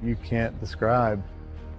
You can't describe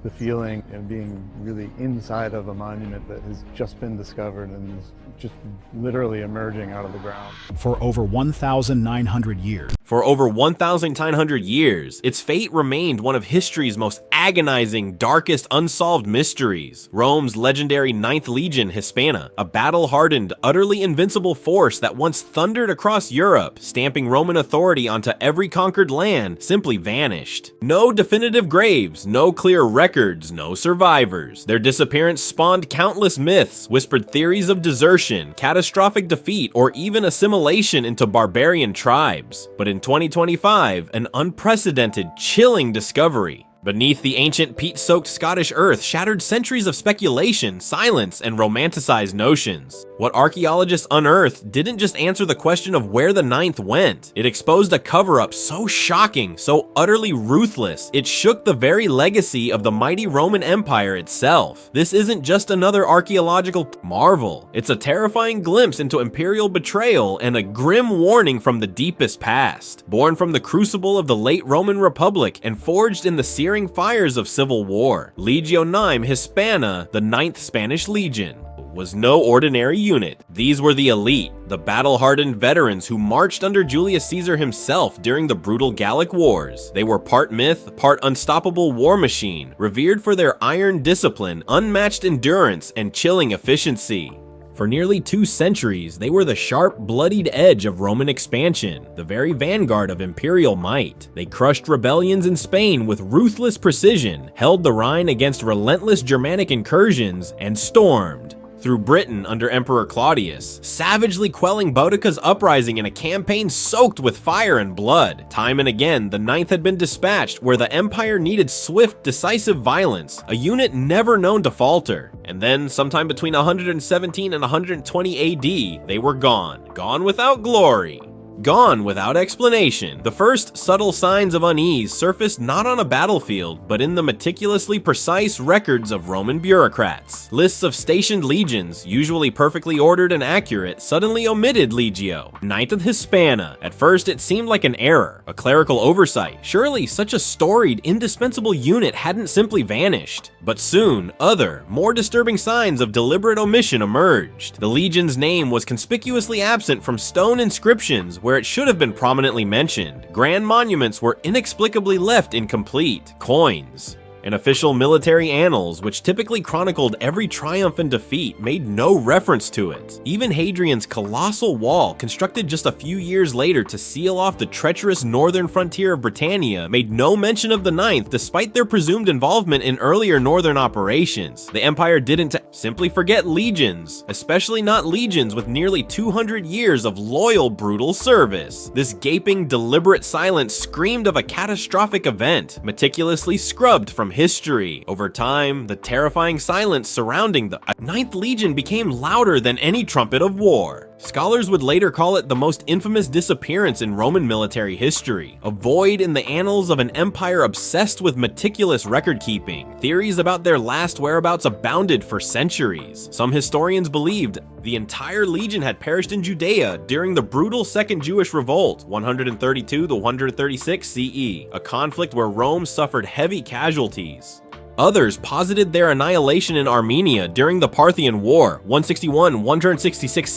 the feeling of being really inside of a monument that has just been discovered and is just literally emerging out of the ground. For over 1,900 years. For over 1,900 years, its fate remained one of history's most agonizing, darkest unsolved mysteries. Rome's legendary Ninth Legion Hispana, a battle-hardened, utterly invincible force that once thundered across Europe, stamping Roman authority onto every conquered land, simply vanished. No definitive graves, no clear records, no survivors. Their disappearance spawned countless myths, whispered theories of desertion, catastrophic defeat, or even assimilation into barbarian tribes. But in 2025, an unprecedented, chilling discovery. Beneath the ancient peat-soaked Scottish earth shattered centuries of speculation, silence, and romanticized notions. What archaeologists unearthed didn't just answer the question of where the Ninth went. It exposed a cover-up so shocking, so utterly ruthless, it shook the very legacy of the mighty Roman Empire itself. This isn't just another archaeological marvel. It's a terrifying glimpse into imperial betrayal and a grim warning from the deepest past. Born from the crucible of the late Roman Republic and forged in the searing fires of civil war, Legio IX Hispana, the Ninth Spanish Legion, was no ordinary unit. These were the elite, the battle-hardened veterans who marched under Julius Caesar himself during the brutal Gallic Wars. They were part myth, part unstoppable war machine, revered for their iron discipline, unmatched endurance, and chilling efficiency. For nearly 2 centuries, they were the sharp, bloodied edge of Roman expansion, the very vanguard of imperial might. They crushed rebellions in Spain with ruthless precision, held the Rhine against relentless Germanic incursions, and stormed through Britain under Emperor Claudius, savagely quelling Boudicca's uprising in a campaign soaked with fire and blood. Time and again, the Ninth had been dispatched where the Empire needed swift, decisive violence, a unit never known to falter. And then, sometime between 117 and 120 AD, they were gone. Gone without glory. Gone without explanation. The first subtle signs of unease surfaced not on a battlefield, but in the meticulously precise records of Roman bureaucrats. Lists of stationed legions, usually perfectly ordered and accurate, suddenly omitted Legio, Ninth of Hispana. At first, it seemed like an error, a clerical oversight. Surely, such a storied, indispensable unit hadn't simply vanished. But soon, other, more disturbing signs of deliberate omission emerged. The legion's name was conspicuously absent from stone inscriptions where it should have been prominently mentioned. Grand monuments were inexplicably left incomplete. Coins and official military annals, which typically chronicled every triumph and defeat, made no reference to it. Even Hadrian's colossal wall, constructed just a few years later to seal off the treacherous northern frontier of Britannia, made no mention of the Ninth despite their presumed involvement in earlier northern operations. The Empire didn't simply forget legions, especially not legions with nearly 200 years of loyal, brutal service. This gaping, deliberate silence screamed of a catastrophic event, meticulously scrubbed from history. Over time, the terrifying silence surrounding the Ninth Legion became louder than any trumpet of war. Scholars would later call it the most infamous disappearance in Roman military history, a void in the annals of an empire obsessed with meticulous record-keeping. Theories about their last whereabouts abounded for centuries. Some historians believed the entire legion had perished in Judea during the brutal Second Jewish Revolt, 132 to 136 CE, a conflict where Rome suffered heavy casualties. Others posited their annihilation in Armenia during the Parthian War, 161-166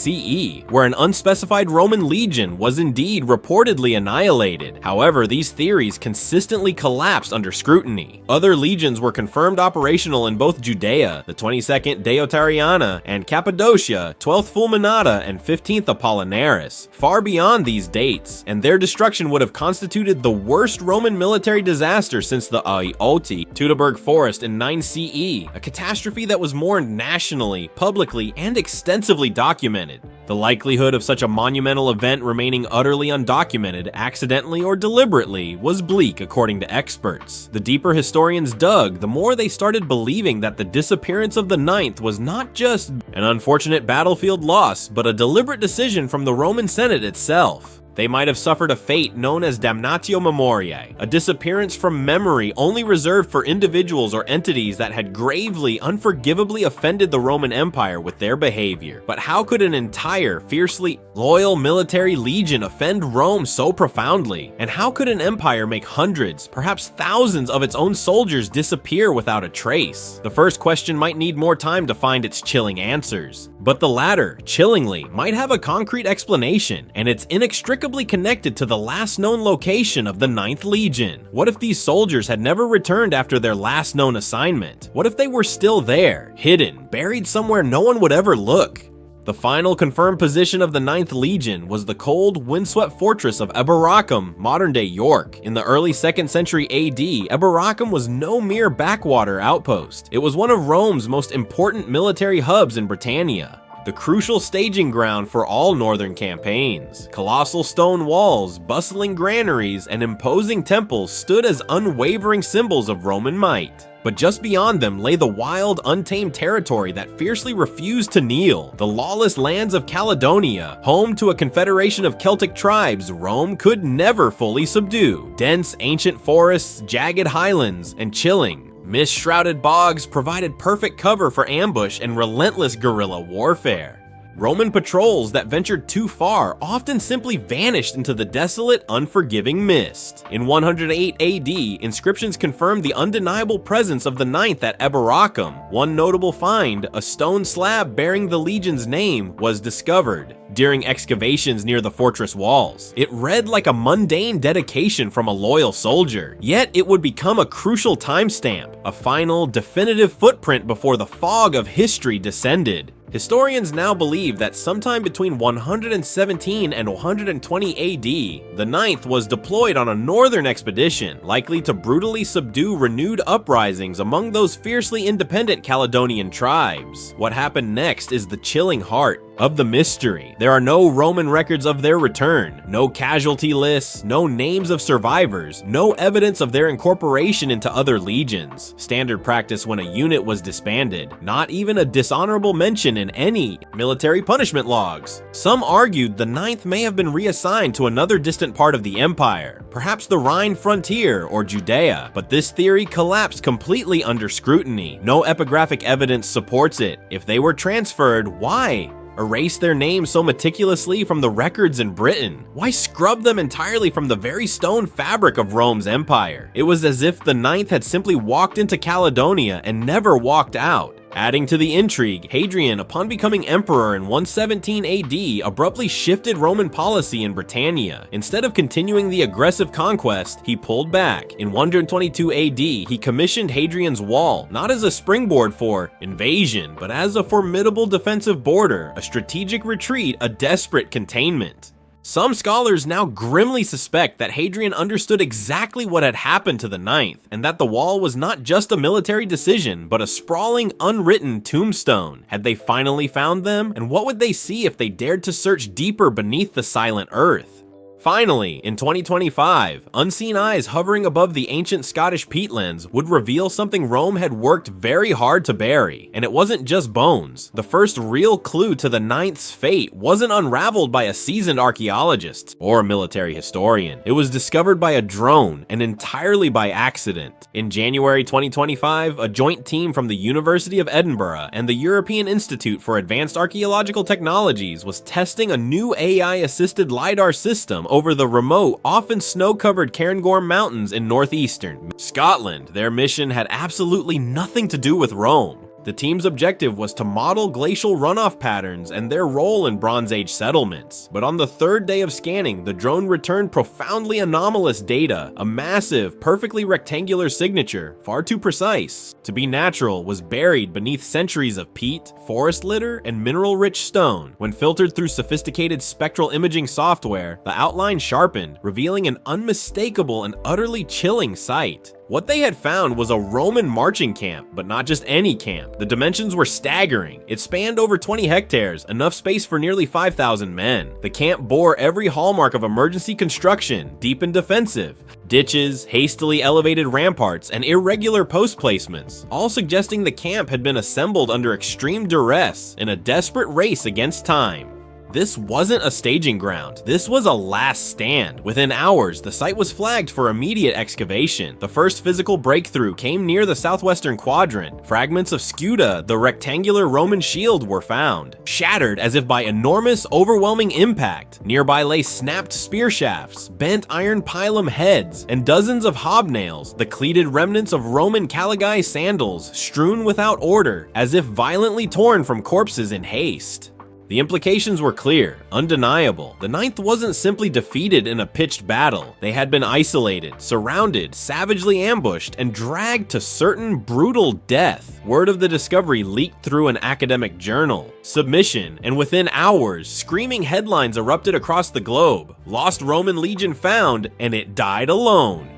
CE, where an unspecified Roman legion was indeed reportedly annihilated. However, these theories consistently collapsed under scrutiny. Other legions were confirmed operational in both Judea, the 22nd Deiotariana, and Cappadocia, 12th Fulminata, and 15th Apollinaris, far beyond these dates, and their destruction would have constituted the worst Roman military disaster since the Aioti, Teutoburg Forest in 9 CE, a catastrophe that was mourned nationally, publicly, and extensively documented. The likelihood of such a monumental event remaining utterly undocumented, accidentally or deliberately, was bleak according to experts. The deeper historians dug, the more they started believing that the disappearance of the Ninth was not just an unfortunate battlefield loss, but a deliberate decision from the Roman Senate itself. They might have suffered a fate known as damnatio memoriae, a disappearance from memory only reserved for individuals or entities that had gravely, unforgivably offended the Roman Empire with their behavior. But how could an entire, fiercely loyal military legion offend Rome so profoundly? And how could an empire make hundreds, perhaps thousands of its own soldiers disappear without a trace? The first question might need more time to find its chilling answers. But the latter, chillingly, might have a concrete explanation, and it's inextricably connected to the last known location of the 9th Legion. What if these soldiers had never returned after their last known assignment? What if they were still there, hidden, buried somewhere no one would ever look? The final confirmed position of the 9th Legion was the cold, windswept fortress of Eboracum, modern-day York. In the early 2nd century AD, Eboracum was no mere backwater outpost. It was one of Rome's most important military hubs in Britannia, the crucial staging ground for all northern campaigns. Colossal stone walls, bustling granaries, and imposing temples stood as unwavering symbols of Roman might. But just beyond them lay the wild, untamed territory that fiercely refused to kneel, the lawless lands of Caledonia, home to a confederation of Celtic tribes Rome could never fully subdue. Dense, ancient forests, jagged highlands, and chilling, mist-shrouded bogs provided perfect cover for ambush and relentless guerrilla warfare. Roman patrols that ventured too far often simply vanished into the desolate, unforgiving mist. In 108 AD, inscriptions confirmed the undeniable presence of the 9th at Eboracum. One notable find, a stone slab bearing the legion's name, was discovered during excavations near the fortress walls. It read like a mundane dedication from a loyal soldier, yet it would become a crucial timestamp, a final, definitive footprint before the fog of history descended. Historians now believe that sometime between 117 and 120 AD, the 9th was deployed on a northern expedition, likely to brutally subdue renewed uprisings among those fiercely independent Caledonian tribes. What happened next is the chilling heart of the mystery. There are no Roman records of their return, no casualty lists, no names of survivors, no evidence of their incorporation into other legions. Standard practice when a unit was disbanded, not even a dishonorable mention in any military punishment logs. Some argued the 9th may have been reassigned to another distant part of the empire, perhaps the Rhine frontier or Judea, but this theory collapsed completely under scrutiny. No epigraphic evidence supports it. If they were transferred, why erase their names so meticulously from the records in Britain? Why scrub them entirely from the very stone fabric of Rome's empire? It was as if the 9th had simply walked into Caledonia and never walked out. Adding to the intrigue, Hadrian, upon becoming emperor in 117 AD, abruptly shifted Roman policy in Britannia. Instead of continuing the aggressive conquest, he pulled back. In 122 AD, he commissioned Hadrian's Wall, not as a springboard for invasion, but as a formidable defensive border, a strategic retreat, a desperate containment. Some scholars now grimly suspect that Hadrian understood exactly what had happened to the 9th, and that the wall was not just a military decision, but a sprawling, unwritten tombstone. Had they finally found them? And what would they see if they dared to search deeper beneath the silent earth? Finally, in 2025, unseen eyes hovering above the ancient Scottish peatlands would reveal something Rome had worked very hard to bury. And it wasn't just bones. The first real clue to the 9th's fate wasn't unraveled by a seasoned archaeologist or a military historian. It was discovered by a drone, and entirely by accident. In January 2025, a joint team from the University of Edinburgh and the European Institute for Advanced Archaeological Technologies was testing a new AI-assisted LiDAR system over the remote, often snow-covered Cairngorm Mountains in northeastern Scotland. Their mission had absolutely nothing to do with Rome. The team's objective was to model glacial runoff patterns and their role in Bronze Age settlements. But on the third day of scanning, the drone returned profoundly anomalous data. A massive, perfectly rectangular signature, far too precise to be natural, was buried beneath centuries of peat, forest litter, and mineral-rich stone. When filtered through sophisticated spectral imaging software, the outline sharpened, revealing an unmistakable and utterly chilling sight. What they had found was a Roman marching camp, but not just any camp. The dimensions were staggering. It spanned over 20 hectares, enough space for nearly 5,000 men. The camp bore every hallmark of emergency construction, deep and defensive. Ditches, hastily elevated ramparts, and irregular post placements, all suggesting the camp had been assembled under extreme duress in a desperate race against time. This wasn't a staging ground, this was a last stand. Within hours, the site was flagged for immediate excavation. The first physical breakthrough came near the southwestern quadrant. Fragments of scuda, the rectangular Roman shield, were found, shattered as if by enormous, overwhelming impact. Nearby lay snapped spear shafts, bent iron pilum heads, and dozens of hobnails, the cleated remnants of Roman caligae sandals, strewn without order, as if violently torn from corpses in haste. The implications were clear, undeniable. The Ninth wasn't simply defeated in a pitched battle. They had been isolated, surrounded, savagely ambushed, and dragged to certain brutal death. Word of the discovery leaked through an academic journal. Submission, and within hours, screaming headlines erupted across the globe. Lost Roman legion found, and it died alone.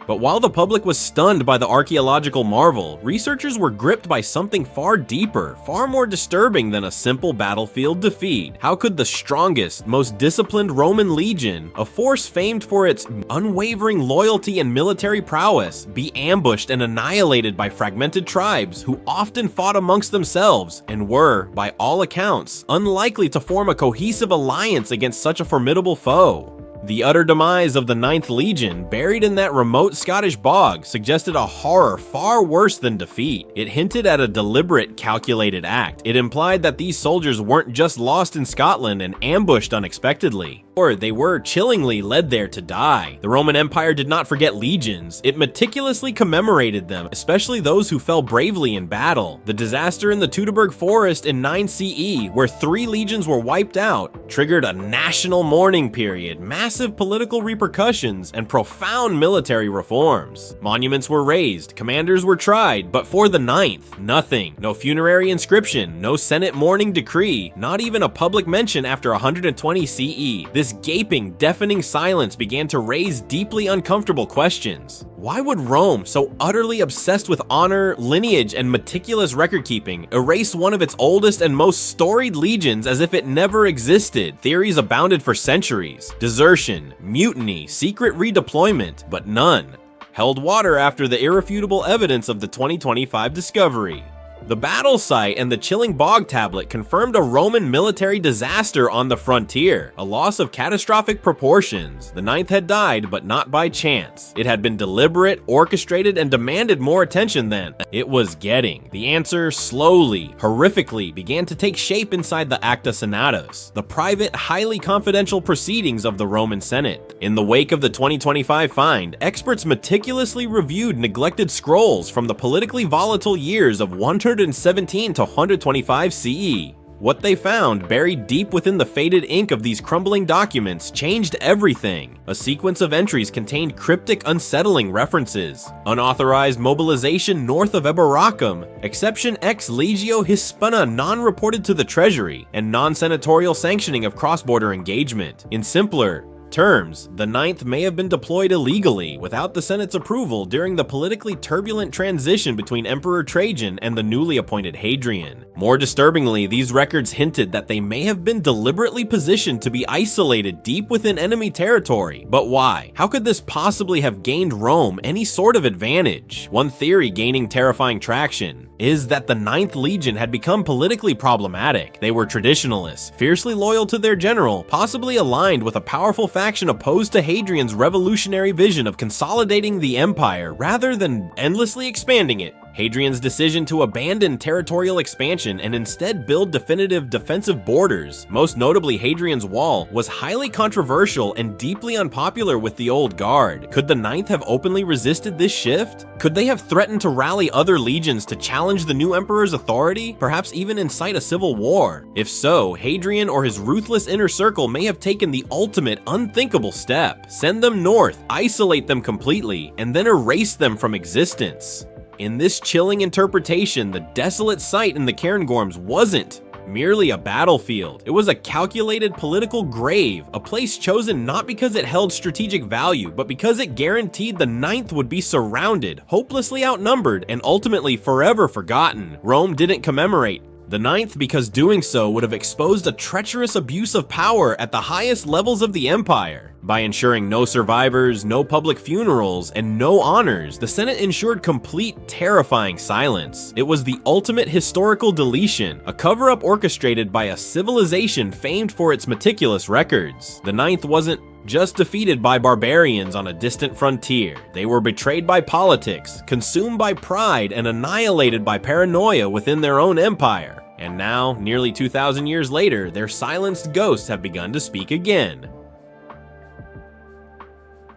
But while the public was stunned by the archaeological marvel, researchers were gripped by something far deeper, far more disturbing than a simple battlefield defeat. How could the strongest, most disciplined Roman legion, a force famed for its unwavering loyalty and military prowess, be ambushed and annihilated by fragmented tribes who often fought amongst themselves and were, by all accounts, unlikely to form a cohesive alliance against such a formidable foe? The utter demise of the 9th Legion, buried in that remote Scottish bog, suggested a horror far worse than defeat. It hinted at a deliberate, calculated act. It implied that these soldiers weren't just lost in Scotland and ambushed unexpectedly, or they were chillingly led there to die. The Roman Empire did not forget legions. It meticulously commemorated them, especially those who fell bravely in battle. The disaster in the Teutoburg Forest in 9 CE, where 3 legions were wiped out, triggered a national mourning period, massive political repercussions, and profound military reforms. Monuments were raised, commanders were tried, but for the 9th, nothing. No funerary inscription, no Senate mourning decree, not even a public mention after 120 CE. This gaping, deafening silence began to raise deeply uncomfortable questions. Why would Rome, so utterly obsessed with honor, lineage, and meticulous record-keeping, erase one of its oldest and most storied legions as if it never existed? Theories abounded for centuries. Desertion, mutiny, secret redeployment, but none held water after the irrefutable evidence of the 2025 discovery. The battle site and the chilling bog tablet confirmed a Roman military disaster on the frontier, a loss of catastrophic proportions. The 9th had died, but not by chance. It had been deliberate, orchestrated, and demanded more attention than it was getting. The answer slowly, horrifically, began to take shape inside the Acta Senatus, the private, highly confidential proceedings of the Roman Senate. In the wake of the 2025 find, experts meticulously reviewed neglected scrolls from the politically volatile years of 117 to 125 CE. What they found, buried deep within the faded ink of these crumbling documents, changed everything. A sequence of entries contained cryptic, unsettling references. Unauthorized mobilization north of Eboracum, exception ex legio hispana non-reported to the treasury, and non-senatorial sanctioning of cross-border engagement. In simpler terms, the 9th may have been deployed illegally, without the Senate's approval, during the politically turbulent transition between Emperor Trajan and the newly appointed Hadrian. More disturbingly, these records hinted that they may have been deliberately positioned to be isolated deep within enemy territory. But why? How could this possibly have gained Rome any sort of advantage? One theory gaining terrifying traction is that the 9th Legion had become politically problematic. They were traditionalists, fiercely loyal to their general, possibly aligned with a powerful faction opposed to Hadrian's revolutionary vision of consolidating the empire rather than endlessly expanding it. Hadrian's decision to abandon territorial expansion and instead build definitive defensive borders, most notably Hadrian's Wall, was highly controversial and deeply unpopular with the old guard. Could the 9th have openly resisted this shift? Could they have threatened to rally other legions to challenge the new emperor's authority, perhaps even incite a civil war? If so, Hadrian or his ruthless inner circle may have taken the ultimate unthinkable step: send them north, isolate them completely, and then erase them from existence. In this chilling interpretation, the desolate site in the Cairngorms wasn't merely a battlefield. It was a calculated political grave, a place chosen not because it held strategic value, but because it guaranteed the 9th would be surrounded, hopelessly outnumbered, and ultimately forever forgotten. Rome didn't commemorate the 9th because doing so would have exposed a treacherous abuse of power at the highest levels of the empire. By ensuring no survivors, no public funerals, and no honors, the Senate ensured complete, terrifying silence. It was the ultimate historical deletion, a cover-up orchestrated by a civilization famed for its meticulous records. The Ninth wasn't just defeated by barbarians on a distant frontier. They were betrayed by politics, consumed by pride, and annihilated by paranoia within their own empire. And now, nearly 2,000 years later, their silenced ghosts have begun to speak again.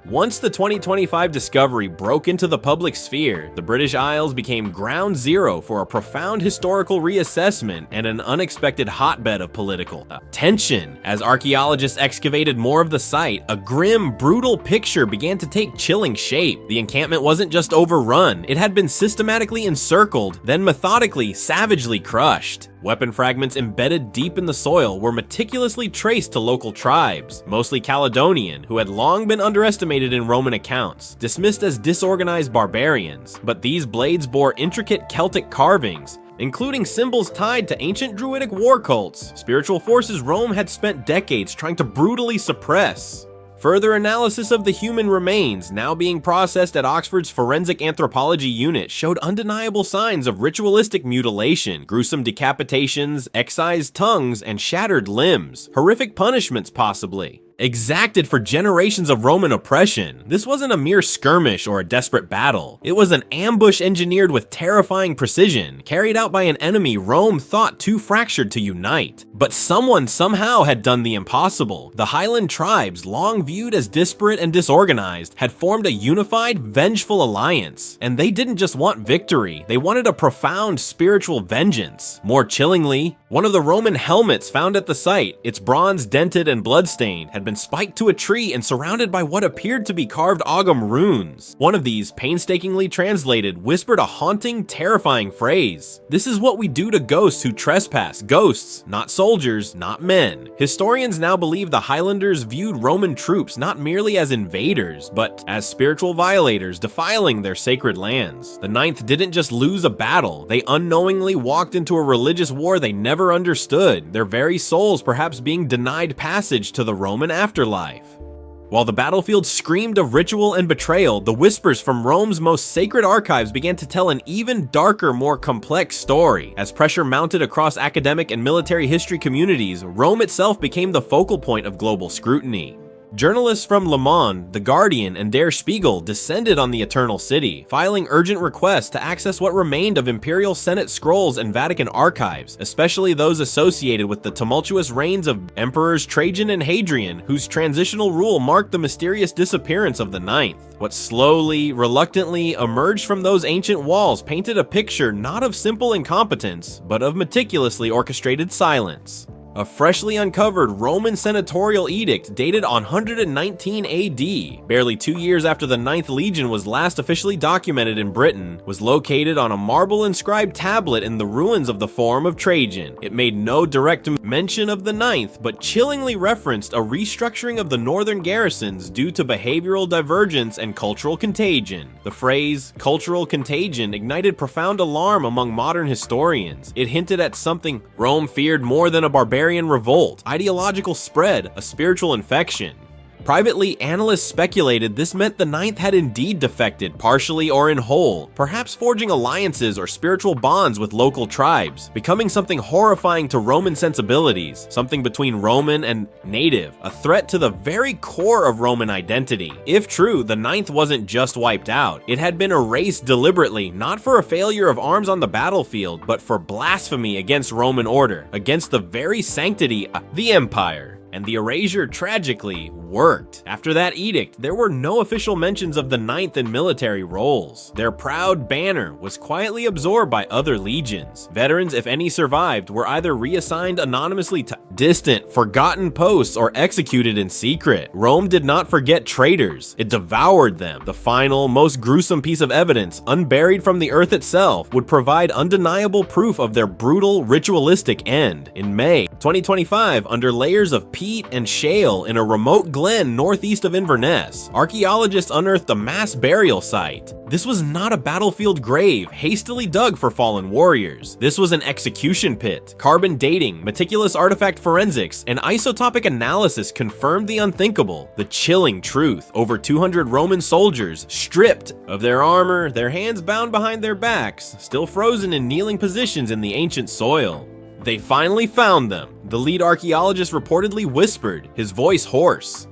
Once the 2025 discovery broke into the public sphere, the British Isles became ground zero for a profound historical reassessment and an unexpected hotbed of political tension. As archaeologists excavated more of the site, a grim, brutal picture began to take chilling shape. The encampment wasn't just overrun, it had been systematically encircled, then methodically, savagely crushed. Weapon fragments embedded deep in the soil were meticulously traced to local tribes, mostly Caledonian, who had long been underestimated in Roman accounts, dismissed as disorganized barbarians. But these blades bore intricate Celtic carvings, including symbols tied to ancient druidic war cults, spiritual forces Rome had spent decades trying to brutally suppress. Further analysis of the human remains, now being processed at Oxford's Forensic Anthropology Unit, showed undeniable signs of ritualistic mutilation, gruesome decapitations, excised tongues, and shattered limbs. Horrific punishments, possibly, exacted for generations of Roman oppression. This wasn't a mere skirmish or a desperate battle. It was an ambush engineered with terrifying precision, carried out by an enemy Rome thought too fractured to unite. But someone somehow had done the impossible. The Highland tribes, long viewed as disparate and disorganized, had formed a unified, vengeful alliance. And they didn't just want victory, they wanted a profound spiritual vengeance. More chillingly, one of the Roman helmets found at the site, its bronze dented and bloodstained, had been spiked to a tree and surrounded by what appeared to be carved Ogham runes. One of these, painstakingly translated, whispered a haunting, terrifying phrase. "This is what we do to ghosts who trespass. Ghosts, not soldiers, not men." Historians now believe the Highlanders viewed Roman troops not merely as invaders, but as spiritual violators defiling their sacred lands. The Ninth didn't just lose a battle, they unknowingly walked into a religious war they never understood, their very souls perhaps being denied passage to the Roman afterlife. While the battlefield screamed of ritual and betrayal, the whispers from Rome's most sacred archives began to tell an even darker, more complex story. As pressure mounted across academic and military history communities, Rome itself became the focal point of global scrutiny. Journalists from Le Monde, The Guardian, and Der Spiegel descended on the Eternal City, filing urgent requests to access what remained of Imperial Senate scrolls and Vatican archives, especially those associated with the tumultuous reigns of Emperors Trajan and Hadrian, whose transitional rule marked the mysterious disappearance of the Ninth. What slowly, reluctantly emerged from those ancient walls painted a picture not of simple incompetence, but of meticulously orchestrated silence. A freshly uncovered Roman senatorial edict dated 119 AD, barely 2 years after the Ninth Legion was last officially documented in Britain, was located on a marble-inscribed tablet in the ruins of the Forum of Trajan. It made no direct mention of the Ninth, but chillingly referenced a restructuring of the northern garrisons due to behavioral divergence and cultural contagion. The phrase, cultural contagion, ignited profound alarm among modern historians. It hinted at something Rome feared more than a barbarian revolt, ideological spread, a spiritual infection. Privately, analysts speculated this meant the Ninth had indeed defected, partially or in whole, perhaps forging alliances or spiritual bonds with local tribes, becoming something horrifying to Roman sensibilities, something between Roman and native, a threat to the very core of Roman identity. If true, the Ninth wasn't just wiped out, it had been erased deliberately, not for a failure of arms on the battlefield, but for blasphemy against Roman order, against the very sanctity of the empire. And the erasure tragically worked. After that edict, there were no official mentions of the Ninth in military roles. Their proud banner was quietly absorbed by other legions. Veterans, if any survived, were either reassigned anonymously to distant, forgotten posts or executed in secret. Rome did not forget traitors, it devoured them. The final, most gruesome piece of evidence, unburied from the earth itself, would provide undeniable proof of their brutal, ritualistic end. In May 2025, under layers of peat and shale in a remote glen northeast of Inverness, archaeologists unearthed a mass burial site. This was not a battlefield grave hastily dug for fallen warriors. This was an execution pit. Carbon dating, meticulous artifact forensics, and isotopic analysis confirmed the unthinkable, the chilling truth. Over 200 Roman soldiers, stripped of their armor, their hands bound behind their backs, still frozen in kneeling positions in the ancient soil. They finally found them, the lead archaeologist reportedly whispered, his voice hoarse.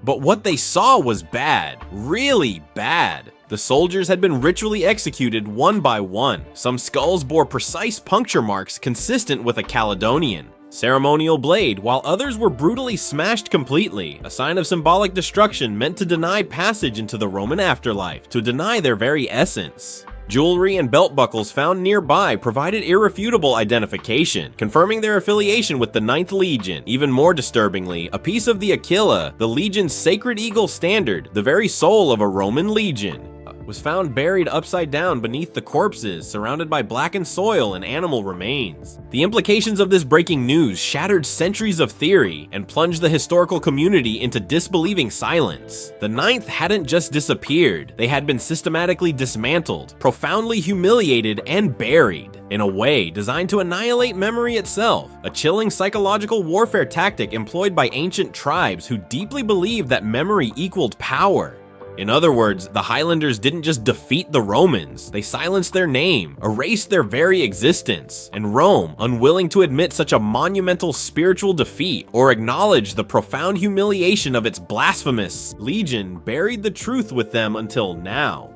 But what they saw was bad, really bad. The soldiers had been ritually executed one by one. Some skulls bore precise puncture marks consistent with a Caledonian ceremonial blade, while others were brutally smashed completely, a sign of symbolic destruction meant to deny passage into the Roman afterlife, to deny their very essence. Jewelry and belt buckles found nearby provided irrefutable identification, confirming their affiliation with the 9th Legion. Even more disturbingly, a piece of the Aquila, the Legion's sacred eagle standard, the very soul of a Roman legion, was found buried upside down beneath the corpses, surrounded by blackened soil and animal remains. The implications of this breaking news shattered centuries of theory and plunged the historical community into disbelieving silence. The 9th hadn't just disappeared, they had been systematically dismantled, profoundly humiliated, and buried, in a way designed to annihilate memory itself, a chilling psychological warfare tactic employed by ancient tribes who deeply believed that memory equaled power. In other words, the Highlanders didn't just defeat the Romans, they silenced their name, erased their very existence, and Rome, unwilling to admit such a monumental spiritual defeat or acknowledge the profound humiliation of its blasphemous legion, buried the truth with them until now.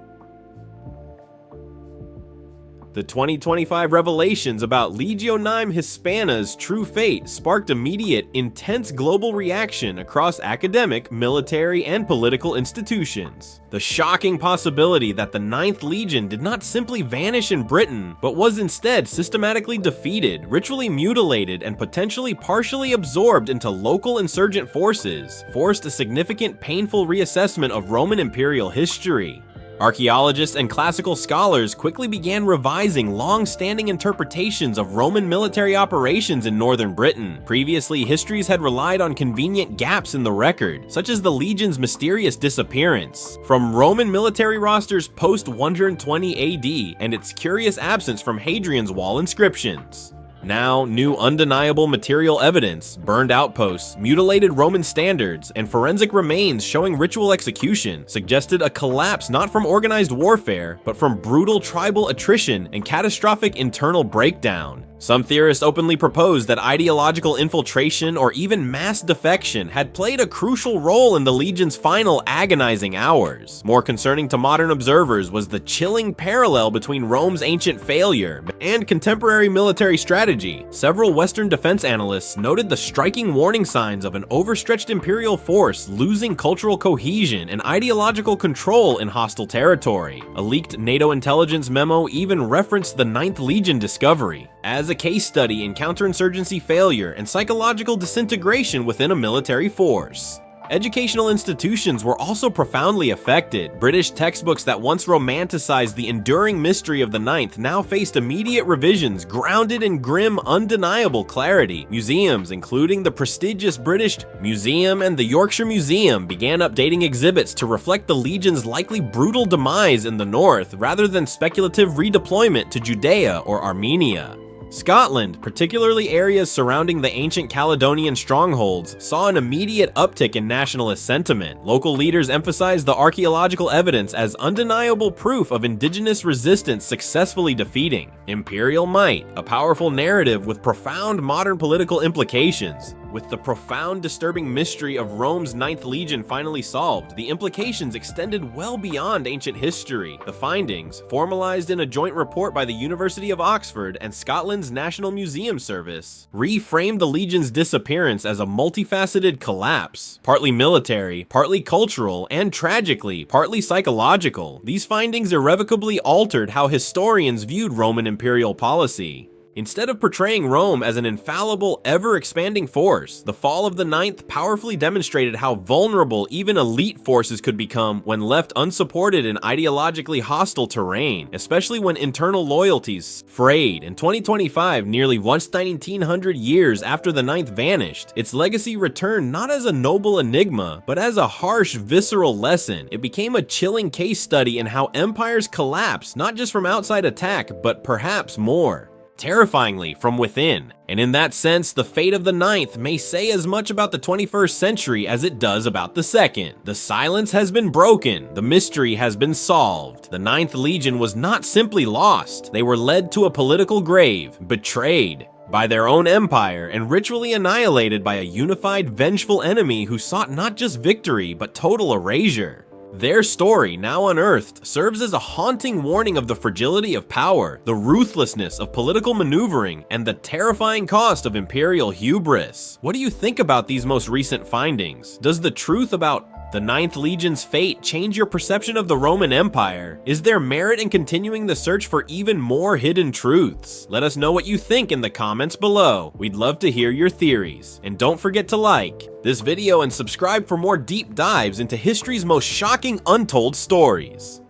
The 2025 revelations about Legionime Hispana's true fate sparked immediate, intense global reaction across academic, military, and political institutions. The shocking possibility that the 9th Legion did not simply vanish in Britain, but was instead systematically defeated, ritually mutilated, and potentially partially absorbed into local insurgent forces, forced a significant, painful reassessment of Roman imperial history. Archaeologists and classical scholars quickly began revising long-standing interpretations of Roman military operations in northern Britain. Previously, histories had relied on convenient gaps in the record, such as the legion's mysterious disappearance from Roman military rosters post-120 AD and its curious absence from Hadrian's Wall inscriptions. Now, new undeniable material evidence, burned outposts, mutilated Roman standards, and forensic remains showing ritual execution suggested a collapse not from organized warfare, but from brutal tribal attrition and catastrophic internal breakdown. Some theorists openly proposed that ideological infiltration or even mass defection had played a crucial role in the Legion's final agonizing hours. More concerning to modern observers was the chilling parallel between Rome's ancient failure and contemporary military strategy. Several Western defense analysts noted the striking warning signs of an overstretched imperial force losing cultural cohesion and ideological control in hostile territory. A leaked NATO intelligence memo even referenced the 9th Legion discovery as a case study in counterinsurgency failure and psychological disintegration within a military force. Educational institutions were also profoundly affected. British textbooks that once romanticized the enduring mystery of the 9th now faced immediate revisions grounded in grim, undeniable clarity. Museums, including the prestigious British Museum and the Yorkshire Museum, began updating exhibits to reflect the Legion's likely brutal demise in the north rather than speculative redeployment to Judea or Armenia. Scotland, particularly areas surrounding the ancient Caledonian strongholds, saw an immediate uptick in nationalist sentiment. Local leaders emphasized the archaeological evidence as undeniable proof of indigenous resistance successfully defeating imperial might, a powerful narrative with profound modern political implications. With the profound, disturbing mystery of Rome's 9th Legion finally solved, the implications extended well beyond ancient history. The findings, formalized in a joint report by the University of Oxford and Scotland's National Museum Service, reframed the Legion's disappearance as a multifaceted collapse, partly military, partly cultural, and tragically, partly psychological. These findings irrevocably altered how historians viewed Roman imperial policy. Instead of portraying Rome as an infallible, ever-expanding force, the fall of the Ninth powerfully demonstrated how vulnerable even elite forces could become when left unsupported in ideologically hostile terrain, especially when internal loyalties frayed. In 2025, nearly 1900 years after the Ninth vanished, its legacy returned not as a noble enigma, but as a harsh, visceral lesson. It became a chilling case study in how empires collapse, not just from outside attack, but perhaps more terrifyingly from within. And in that sense, the fate of the Ninth may say as much about the 21st century as it does about the Second. The silence has been broken, the mystery has been solved. The Ninth Legion was not simply lost, they were led to a political grave, betrayed by their own empire, and ritually annihilated by a unified, vengeful enemy who sought not just victory, but total erasure. Their story, now unearthed, serves as a haunting warning of the fragility of power, the ruthlessness of political maneuvering, and the terrifying cost of imperial hubris. What do you think about these most recent findings? Does the truth about the Ninth Legion's fate change your perception of the Roman Empire? Is there merit in continuing the search for even more hidden truths? Let us know what you think in the comments below. We'd love to hear your theories. And don't forget to like this video and subscribe for more deep dives into history's most shocking untold stories.